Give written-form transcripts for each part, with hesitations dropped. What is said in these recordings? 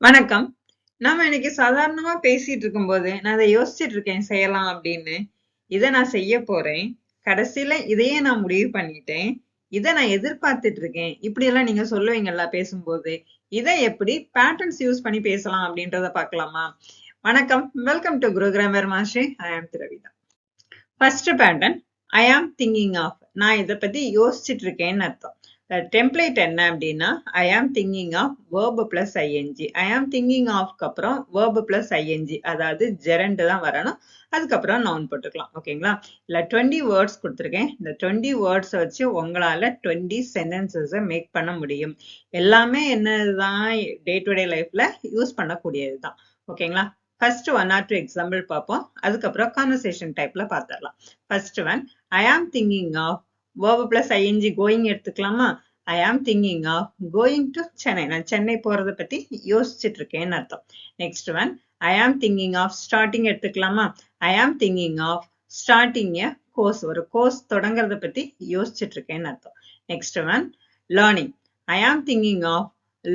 வணக்கம். நாம இன்னைக்கு சாதாரணமா பேசிட்டு இருக்கும்போது, நான் அத யோசிச்சுட்டு இருக்கேன் செய்யலாம் அப்படின்னு. இத நான் செய்ய போறேன். கடைசியில இதையே நான் முடிவு பண்ணிட்டேன். இத நான் எதிர்பார்த்துட்டு இருக்கேன். இப்படியெல்லாம் நீங்க சொல்லுவீங்கல்ல பேசும்போது. இத எப்படி பேட்டர்ன்ஸ் யூஸ் பண்ணி பேசலாம் அப்படின்றத பார்க்கலாமா? வணக்கம். Welcome to Guru grammar master. I am Dravitha. First pattern I am thinking of. நான் இதை பத்தி யோசிச்சுட்டு இருக்கேன்னு அர்த்தம். டெம்ப்ளேட் என்ன அப்படின்னா I am thinking of verb plus I N G. I am thinking ஆஃப்க்கு அப்புறம் வேர்பு பிளஸ் ஐஎன்ஜி, அதாவது ஜெரண்ட் தான் வரணும். அதுக்கப்புறம் நவுன் போட்டுக்கலாம். ஓகேங்களா? இல்லை 20 வேர்ட்ஸ் கொடுத்துருக்கேன். இந்த 20 வேர்ட்ஸை வச்சு உங்களால 20 சென்டென்சஸை மேக் பண்ண முடியும். எல்லாமே என்னதுதான் டே டு டே லைஃப்ல யூஸ் பண்ணக்கூடியது தான். ஓகேங்களா? ஃபர்ஸ்ட் 1 or 2 எக்ஸாம்பிள் பார்ப்போம். அதுக்கப்புறம் கான்வர்சேஷன் டைப்ல பார்த்துடலாம். First one I am thinking of verb plus ing going எடுத்துக்கலாமா? I am thinking of going to Chennai. நான் சென்னை போறதை பத்தி யோசிச்சுட்டு இருக்கேன்னு அர்த்தம். Next one I am thinking of starting எடுத்துக்கலாமா? I am thinking of starting a course. ஒரு கோர்ஸ் தொடங்குறத பத்தி யோசிச்சுட்டு இருக்கேன்னு அர்த்தம். Next one learning. I am thinking of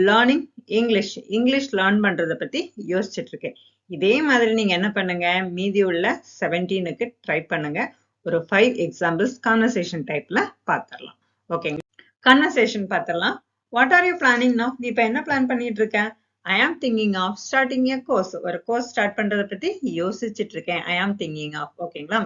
learning English. English learn பண்றதை பத்தி யோசிச்சுட்டு இருக்கேன். இதே மாதிரி நீங்க என்ன பண்ணுங்க, மீதி உள்ள 17க்கு ட்ரை பண்ணுங்க. ஒரு 5 எக்ஸாம்பிள்ஸ் கான்வர்சேஷன் டைப்ல பார்த்துடலாம். ஓகேங்க, கான்வர்சேஷன் பார்த்துடலாம். What are you planning now? நீ இப்ப என்ன பிளான் பண்ணிட்டு இருக்க? I am thinking of starting a course. ஒரு கோர்ஸ் ஸ்டார்ட் பண்றதை பத்தி யோசிச்சுட்டு இருக்கேன். I am thinking of. ஓகேங்களா?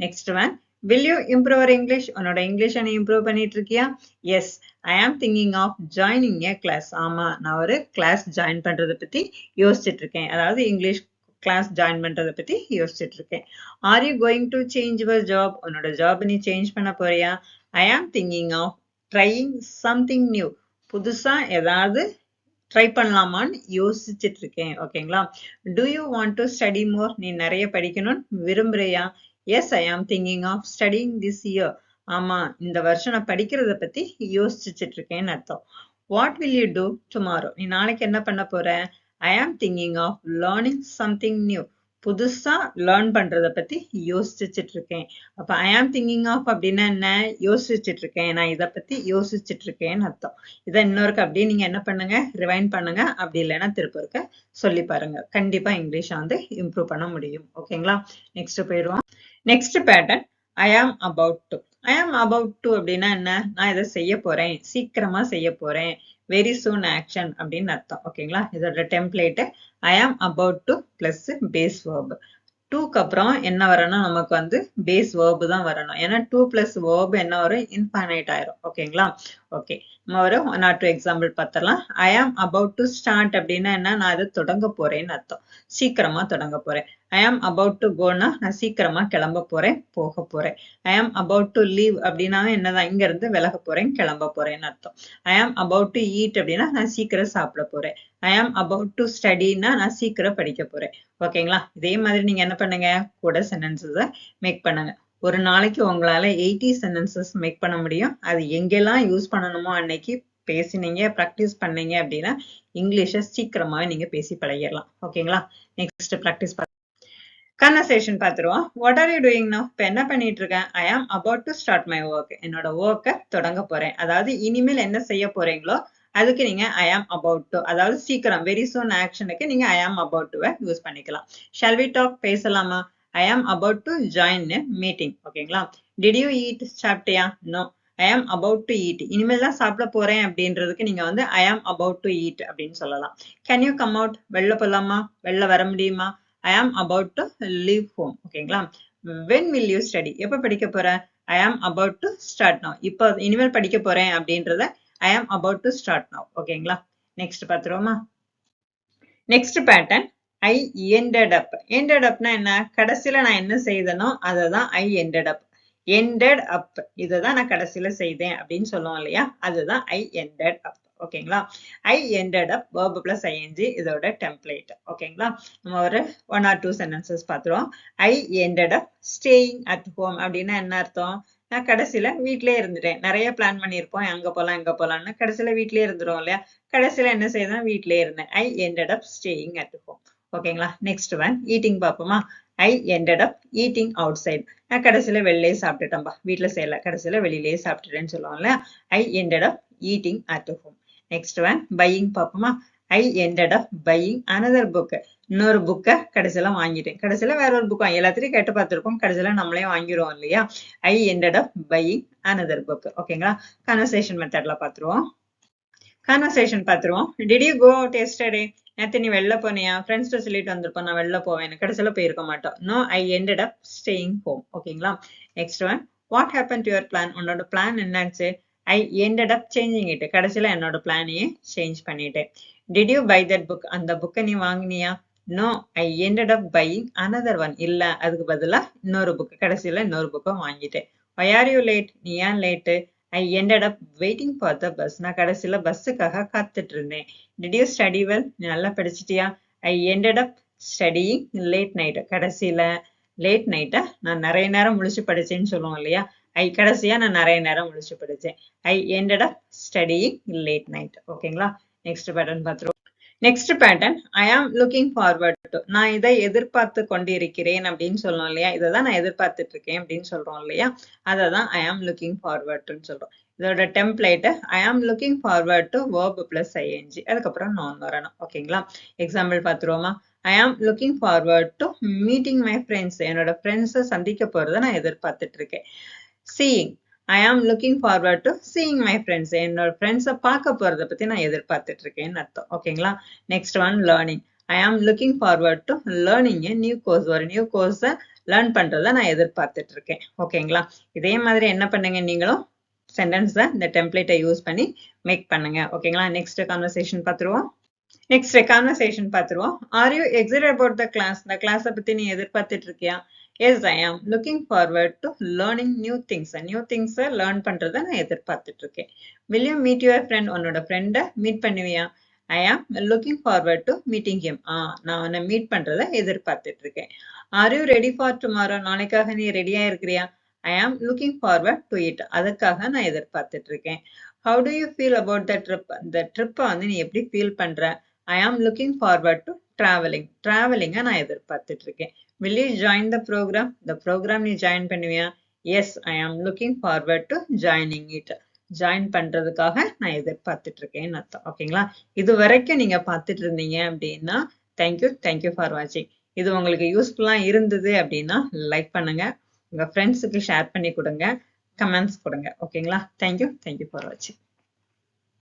Next one will you improve our English? உன்னோட இங்கிலீஷை நீ இம்ப்ரூவ் பண்ணிட்டு இருக்கியா? Yes, I am thinking of joining a class. ஆமா, நான் ஒரு கிளாஸ் ஜாயின் பண்றதை பத்தி யோசிச்சுட்டு இருக்கேன். அதாவது இங்கிலீஷ் கிளாஸ் ஜாயின் பண்றதை பத்தி யோசிச்சுட்டு இருக்கேன். Are you going to change your job? உன்னோட ஜாப் நீ சேஞ்ச் பண்ண போறியா? I am thinking of trying something new. புதுசா ஏதாவது ட்ரை பண்ணலாமான்னு யோசிச்சுட்டு இருக்கேன். ஓகேங்களா? Do you want to study more? நீ நிறைய படிக்கணும்னு விரும்புறியா? Yes, I am thinking of studying this year. ஆமா, இந்த வருஷம் நான் படிக்கிறத பத்தி யோசிச்சுட்டு இருக்கேன்னு அர்த்தம். What will you do tomorrow? நீ நாளைக்கு என்ன பண்ண போற? I am thinking of learning something new. புதுசா லேர்ன் பண்றத பத்தி யோசிச்சுட்டு இருக்கேன். அப்ப ஐ ஆம் திங்கிங் ஆஃப் அப்படின்னா என்ன? யோசிச்சுட்டு இருக்கேன். நான் இதை பத்தி யோசிச்சுட்டு இருக்கேன்னு அர்த்தம். இதை இன்னொருக்கு அப்படியே நீங்க என்ன பண்ணுங்க, ரிவைண்ட் பண்ணுங்க. அப்படி இல்லைன்னா திருப்ப இருக்க சொல்லி பாருங்க. கண்டிப்பா இங்கிலீஷை வந்து இம்ப்ரூவ் பண்ண முடியும். ஓகேங்களா? நெக்ஸ்ட் போயிடுவோம். Next pattern I am about to. I am about to அப்படின்னா என்ன? நான் இதை செய்ய போறேன், சீக்கிரமா செய்ய போறேன், வெரி சூன் ஆக்ஷன் அப்படின்னு அர்த்தம். ஓகேங்களா? இதோட template I am about to plus base verb. டூக்கு அப்புறம் என்ன வரணும்? நமக்கு வந்து பேஸ் வேர்பு தான் வரணும். ஏன்னா 2 பிளஸ் வேர்பு என்ன வரும்? இன்ஃபைனைட் ஆயிரும். ஓகேங்களா? ஓகே, நம்ம ஒரு 1 or 2 எக்ஸாம்பிள் பார்த்துடலாம். ஐ ஆம் அபவுட் டு ஸ்டார்ட் அப்படின்னா என்ன? நான் அதை தொடங்க போறேன்னு அர்த்தம். சீக்கிரமா தொடங்க போறேன். ஐ ஆம் அபவுட் டு கோனா நான் சீக்கிரமா கிளம்ப போறேன், போக போறேன். ஐ ஆம் அபவுட் டு லீவ் அப்படின்னா என்னதான்? இங்க இருந்து விலக போறேன், கிளம்ப போறேன்னு அர்த்தம். ஐ ஆம் அபவுட் டு ஈட் அப்படின்னா நான் சீக்கிரம் சாப்பிட போறேன். ஐ ஆம் அபவுட் டு ஸ்டடினா நான் சீக்கிரம் படிக்க போறேன். ஓகேங்களா? இதே மாதிரி நீங்க என்ன பண்ணுங்க, கூட சென்டென்சஸை மேக் பண்ணுங்க. ஒரு நாளைக்கு உங்களால 80 சென்டென்சஸ் மேக் பண்ண முடியும். அது எங்கெல்லாம் யூஸ் பண்ணணுமோ அன்னைக்கு பேசினீங்க, ப்ராக்டிஸ் பண்ணீங்க அப்படின்னா இங்கிலீஷை சீக்கிரமாவே நீங்க பேசி பழகிடலாம். ஓகேங்களா? நெக்ஸ்ட் ப்ராக்டிஸ் கன்வர்சேஷன் பார்த்துருவோம். What are you doing now? இப்போ என்ன பண்ணிட்டு இருக்கேன்? I am about to start my work. என்னோட ஒர்க்கை தொடங்க போறேன். அதாவது இனிமேல் என்ன செய்ய போறீங்களோ அதுக்கு நீங்க ஐ ஆம் அபவுட் டு, அதாவது சீக்கிரம் வெரி சூன் ஆக்ஷனுக்கு நீங்க ஐ ஆம் அபவுட் டுவை யூஸ் பண்ணிக்கலாம். Shall we talk? பேசலாமா? I am about to join meeting. ஓகேங்களா? Did you eat? சாப்பிட்டியா? No, I am about to eat. இனிமேல் தான் சாப்பிட போறேன் அப்படின்றதுக்கு நீங்க வந்து ஐ ஆம் அபவுட் டு ஈட் அப்படின்னு சொல்லலாம். Can you come out? வெளில போலாமா? வெளில வர முடியுமா? ஐ am about to leave home. ஓகேங்களா? When will you study? எப்போ படிக்க போற? I am about to start now. இப்போ இனிமேல் படிக்க போறேன் அப்படின்றத I am about to start now. ஓகேங்களா? நெக்ஸ்ட் பார்த்துருவோமா? Next pattern I ended up. Ended அப்னா என்ன? கடைசியில நான் என்ன செய்தனோ அதை தான் ஐ எண்டட் அப். எண்டட் அப் இதை தான் நான் கடைசியில செய்தேன் அப்படின்னு சொல்லுவோம் இல்லையா? அதுதான் ஐ எண்டட் அப். ஓகேங்களா? I ended up verb plus ing இதோட டெம்ப்ளேட். ஓகேங்களா? நம்ம ஒரு 1 or 2 சென்டென்சஸ் பார்த்துருவோம். I ended up staying at home அப்படின்னா என்ன அர்த்தம்? நான் கடைசியில வீட்லயே இருந்துட்டேன். நிறைய பிளான் பண்ணியிருப்போம், அங்க போலாம் இங்க போலாம்னு. கடைசியில வீட்லயே இருந்துரும் இல்லையா? கடைசியில என்ன செய்தேன்? வீட்லயே இருந்தேன். I ended up staying at home. ஓகேங்களா? நெக்ஸ்ட் ஒன் ஈட்டிங் பார்ப்போமா? I ended up eating outside. நான் கடைசியில வெளியே சாப்பிட்டுட்டேன்பா, வீட்டுல செய்யல, கடைசியில வெளியிலேயே சாப்பிட்டுட்டேன்னு சொல்லுவோம்ல. ஐ ended up eating at home. Next one buying பார்ப்போமா? ஐ ended up buying another book. இன்னொரு புக்கை கடைசியில வாங்கிட்டேன். கடைசியில வேற ஒரு புக் எல்லாத்தையும் கேட்டு பார்த்திருப்போம். கடைசியில நம்மளே வாங்கிடுவோம் இல்லையா? ஐ ended up buying another book. ஓகேங்களா? கன்வர்சேஷன் மெத்தட்ல பார்த்துருவோம். கன்வர்சேஷன் பார்த்துருவோம். Did you go out yesterday? நேத்து நீ வெளில போனியா? ஃப்ரெண்ட்ஸ்ட சொல்லிட்டு வந்திருப்போம் நான் வெளில போவேன். கடைசியில போயிருக்க மாட்டோம். No, I ended up staying home. ஓகேங்களா? Next one, what happened to your plan? உன்னோட பிளான் என்னாச்சு? I ended up changing it. கடைசியில என்னோட பிளானையே சேஞ்ச் பண்ணிட்டேன். Did you buy that book? அந்த புக்கை நீ வாங்கினியா? No, I ended up buying another one. இல்ல, அதுக்கு பதிலா இன்னொரு புக் கடைசியில இன்னொரு புக்கை வாங்கிட்டேன். Why are you late? நீ ஏன் late? I ended up waiting for the bus. நான் கடைசியில பஸ்ஸுக்காக காத்துட்டு இருந்தேன். Did you study well? நீ நல்லா படிச்சிட்டியா? I ended up studying late night. கடைசியில லேட் நைட்டா நான் நிறைய நேரம் முழிச்சு படிச்சேன்னு சொல்லுவோம் இல்லையா? கடைசியா நான் நிறைய நேரம் முழிச்சு படிச்சேன். I ended up studying late night. ஓகேங்களா? நெக்ஸ்ட் பேட்டர்ன் பார்த்துருவோம். Next pattern, I am looking forward to. நான் இதை எதிர்பார்த்து கொண்டிருக்கிறேன் அப்படின்னு சொல்லுவோம் இல்லையா? இதை தான் நான் எதிர்பார்த்துட்டு இருக்கேன் அப்படின்னு சொல்றோம் இல்லையா? அதை தான் ஐ ஆம் லுக்கிங் ஃபார்வர்ட்னு சொல்றோம். இதோட template I am looking forward to verb plus ing. அதுக்கப்புறம் நான் வரணும். ஓகேங்களா? எக்ஸாம்பிள் பார்த்துருவோமா? I am looking forward to meeting my friends. என்னோட ஃப்ரெண்ட்ஸை சந்திக்க போறதை நான் எதிர்பார்த்துட்டு இருக்கேன். Seeing, I am looking forward to seeing my friends. என்னோட ஃப்ரெண்ட்ஸை பார்க்க போறதை பத்தி நான் எதிர்பார்த்துட்டு இருக்கேன்னு அர்த்தம். ஓகேங்களா? Next one, learning. I am looking forward to learning a new course. ஒரு நியூ கோர்ஸை லேர்ன் பண்றதை நான் எதிர்பார்த்துட்டு இருக்கேன். ஓகேங்களா? இதே மாதிரி என்ன பண்ணுங்க, நீங்களும் சென்டென்ஸை இந்த டெம்ப்ளேட்டை யூஸ் பண்ணி மேக் பண்ணுங்க. ஓகேங்களா? நெக்ஸ்ட் கான்வர்சேஷன் பார்த்துருவோம். நெக்ஸ்ட் கான்வர்சேஷன் பார்த்துருவோம். Are you excited about the class? இந்த கிளாஸை பத்தி நீ எதிர்பார்த்துட்டு இருக்கியா? Yes, I am looking forward to learning new things. New things learn பண்றதை நான் எதிர்பார்த்துட்டு இருக்கேன். Will you meet your friend? உன்னோட ஃப்ரெண்டை மீட் பண்ணுவியா? I am looking forward to meeting him. நான் உன்னை மீட் பண்றதை எதிர்பார்த்துட்டு இருக்கேன். Are you ready for tomorrow? நாளைக்காக நீ ரெடியா இருக்கிறியா? I am looking forward to it. அதுக்காக நான் எதிர்பார்த்துட்டு இருக்கேன். How do you feel about the trip? இந்த ட்ரிப்பை வந்து நீ எப்படி ஃபீல் பண்ற? I am looking forward to traveling. Traveling-ஐ நான் எதிர்பார்த்துட்டு இருக்கேன். Will you join the program? The program நீ ஜாயின் பண்ணுவியா? Yes, I am looking forward to joining it. Join பண்றதுக்காக நான் எதிர்பார்த்துட்டு இருக்கேன்னு அர்த்தம். ஓகேங்களா? இது வரைக்கும் நீங்க பார்த்துட்டு இருந்தீங்க அப்படின்னா தேங்க்யூ ஃபார் வாட்சிங். இது உங்களுக்கு யூஸ்ஃபுல்லா இருந்தது அப்படின்னா லைக் பண்ணுங்க, உங்க ஃப்ரெண்ட்ஸுக்கு ஷேர் பண்ணி கொடுங்க, கமெண்ட்ஸ் கொடுங்க. ஓகேங்களா? தேங்க்யூ ஃபார் வாட்சிங்.